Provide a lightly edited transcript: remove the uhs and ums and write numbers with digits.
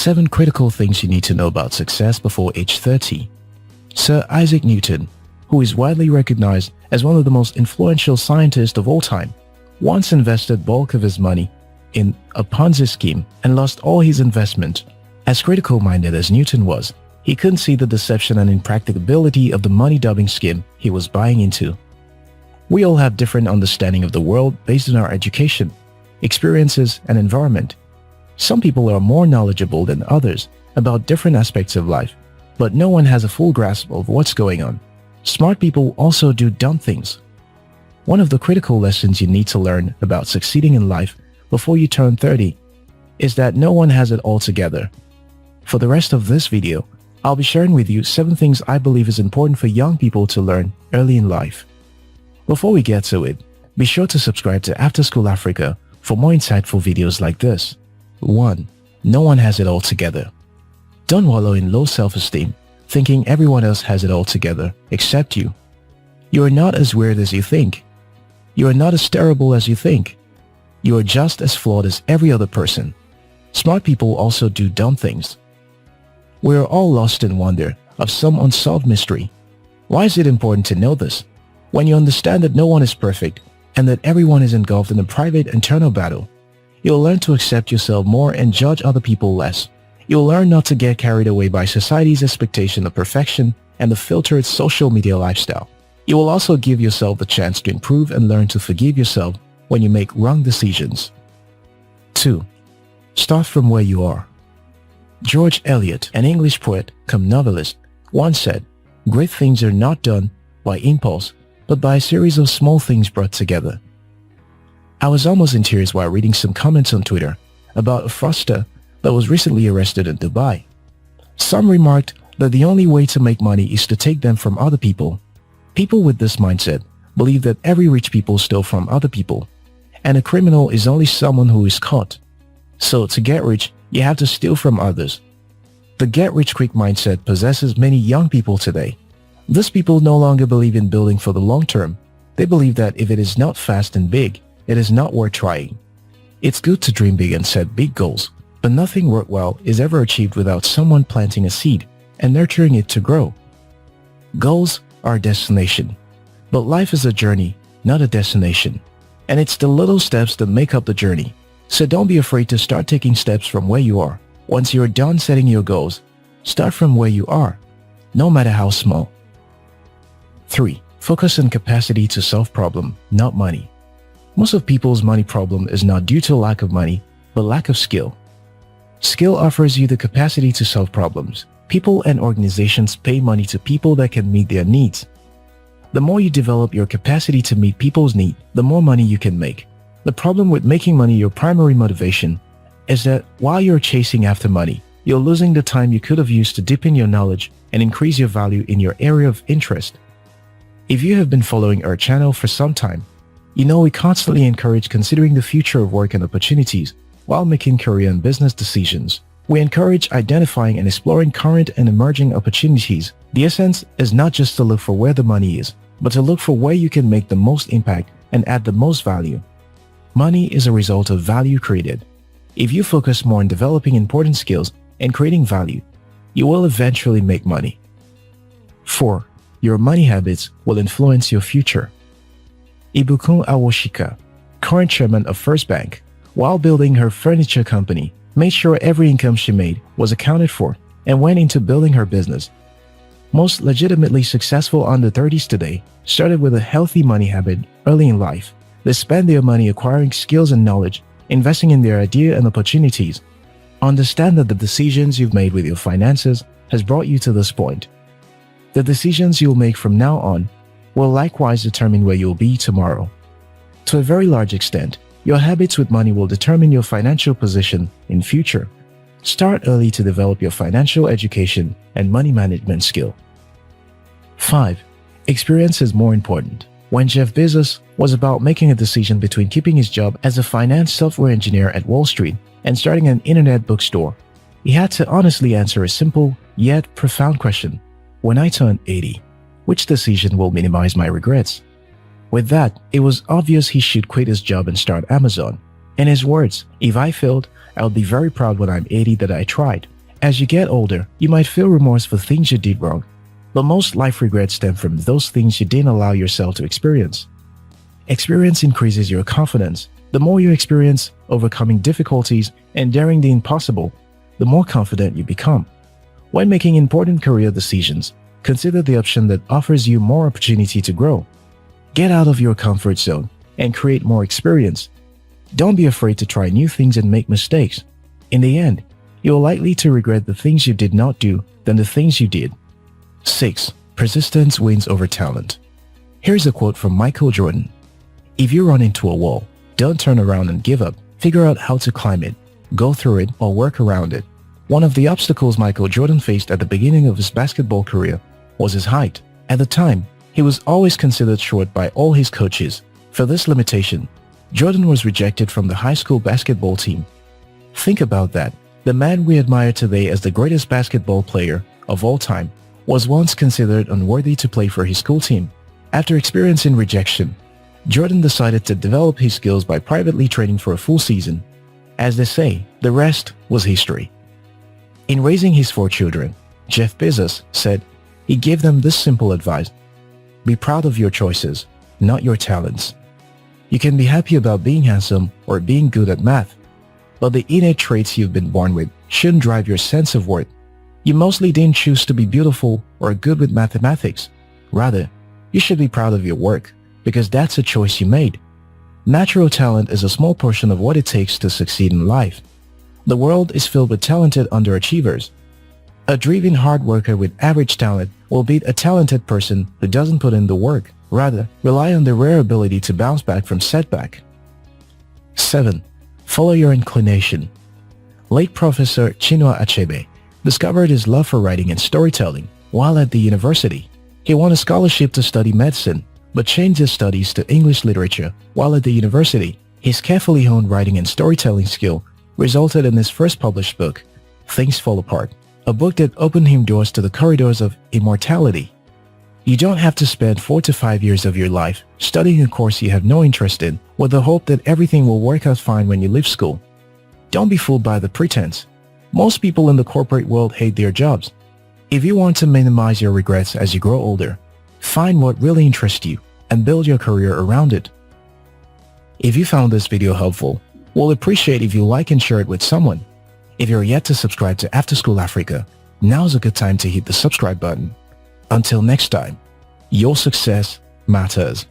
7 critical things you need to know about success before age 30. Sir Isaac Newton, who is widely recognized as one of the most influential scientists of all time, once invested bulk of his money in a Ponzi scheme and lost all his investment. As critical-minded as Newton was, he couldn't see the deception and impracticability of the money-dubbing scheme he was buying into. We all have different understanding of the world based on our education, experiences, and environment. Some people are more knowledgeable than others about different aspects of life, but no one has a full grasp of what's going on. Smart people also do dumb things. One of the critical lessons you need to learn about succeeding in life before you turn 30 is that no one has it all together. For the rest of this video, I'll be sharing with you 7 things I believe is important for young people to learn early in life. Before we get to it, be sure to subscribe to After School Africa for more insightful videos like this. 1. No one has it all together. Don't wallow in low self-esteem, thinking everyone else has it all together except you. You are not as weird as you think. You are not as terrible as you think. You are just as flawed as every other person. Smart people also do dumb things. We are all lost in wonder of some unsolved mystery. Why is it important to know this? When you understand that no one is perfect and that everyone is engulfed in a private internal battle, you'll learn to accept yourself more and judge other people less. You'll learn not to get carried away by society's expectation of perfection and the filtered social media lifestyle. You will also give yourself the chance to improve and learn to forgive yourself when you make wrong decisions. 2. Start from where you are. George Eliot, an English poet cum novelist, once said, "Great things are not done by impulse, but by a series of small things brought together." I was almost in tears while reading some comments on Twitter about a fraudster that was recently arrested in Dubai. Some remarked that the only way to make money is to take them from other people. People with this mindset believe that every rich people steal from other people, and a criminal is only someone who is caught. So to get rich, you have to steal from others. The get-rich-quick mindset possesses many young people today. These people no longer believe in building for the long term. They believe that if it is not fast and big, it is not worth trying. It's good to dream big and set big goals, but nothing worthwhile is ever achieved without someone planting a seed and nurturing it to grow. Goals are a destination, but life is a journey, not a destination. And it's the little steps that make up the journey. So don't be afraid to start taking steps from where you are. Once you're done setting your goals, start from where you are, no matter how small. 3. Focus on capacity to solve problem, not money. Most of people's money problem is not due to lack of money, but lack of skill. Skill offers you the capacity to solve problems. People and organizations pay money to people that can meet their needs. The more you develop your capacity to meet people's needs, the more money you can make. The problem with making money your primary motivation is that while you're chasing after money, you're losing the time you could have used to deepen your knowledge and increase your value in your area of interest. If you have been following our channel for some time, you know we constantly encourage considering the future of work and opportunities while making career and business decisions. We encourage identifying and exploring current and emerging opportunities. The essence is not just to look for where the money is, but to look for where you can make the most impact and add the most value. Money is a result of value created. If you focus more on developing important skills and creating value, you will eventually make money. 4. Your money habits will influence your future. Ibukun Awoshika, current chairman of First Bank, while building her furniture company, made sure every income she made was accounted for and went into building her business. Most legitimately successful under-30s today started with a healthy money habit early in life. They spend their money acquiring skills and knowledge, investing in their idea and opportunities. Understand that the decisions you've made with your finances has brought you to this point. The decisions you'll make from now on will likewise determine where you'll be tomorrow. To a very large extent, your habits with money will determine your financial position in future. Start early to develop your financial education and money management skill. 5. Experience is more important. When Jeff Bezos was about making a decision between keeping his job as a finance software engineer at Wall Street and starting an internet bookstore, he had to honestly answer a simple yet profound question. When I turn 80, which decision will minimize my regrets? With that, it was obvious he should quit his job and start Amazon. In his words, "If I failed, I would be very proud when I'm 80 that I tried." As you get older, you might feel remorse for things you did wrong, but most life regrets stem from those things you didn't allow yourself to experience. Experience increases your confidence. The more you experience overcoming difficulties and daring the impossible, the more confident you become. When making important career decisions, consider the option that offers you more opportunity to grow. Get out of your comfort zone and create more experience. Don't be afraid to try new things and make mistakes. In the end, you're likely to regret the things you did not do than the things you did. 6. Persistence wins over talent. Here's a quote from Michael Jordan. If you run into a wall, don't turn around and give up. Figure out how to climb it, go through it, or work around it. One of the obstacles Michael Jordan faced at the beginning of his basketball career was his height. At the time, he was always considered short by all his coaches. For this limitation, Jordan was rejected from the high school basketball team. Think about that. The man we admire today as the greatest basketball player of all time was once considered unworthy to play for his school team. After experiencing rejection, Jordan decided to develop his skills by privately training for a full season. As they say, the rest was history. In raising his 4 children, Jeff Bezos said he gave them this simple advice: be proud of your choices, not your talents. You can be happy about being handsome or being good at math, but the innate traits you've been born with shouldn't drive your sense of worth. You mostly didn't choose to be beautiful or good with mathematics. Rather, you should be proud of your work, because that's a choice you made. Natural talent is a small portion of what it takes to succeed in life. The world is filled with talented underachievers. A driven hard worker with average talent will beat a talented person who doesn't put in the work, rather rely on their rare ability to bounce back from setback. 7. Follow your inclination. Late Professor Chinua Achebe discovered his love for writing and storytelling while at the university. He won a scholarship to study medicine, but changed his studies to English literature while at the university. His carefully honed writing and storytelling skill resulted in his first published book, Things Fall Apart, a book that opened him doors to the corridors of immortality. You don't have to spend 4 to 5 years of your life studying a course you have no interest in with the hope that everything will work out fine when you leave school. Don't be fooled by the pretense. Most people in the corporate world hate their jobs. If you want to minimize your regrets as you grow older, find what really interests you and build your career around it. If you found this video helpful, we'll appreciate if you like and share it with someone. If you're yet to subscribe to After School Africa, now's a good time to hit the subscribe button. Until next time, your success matters.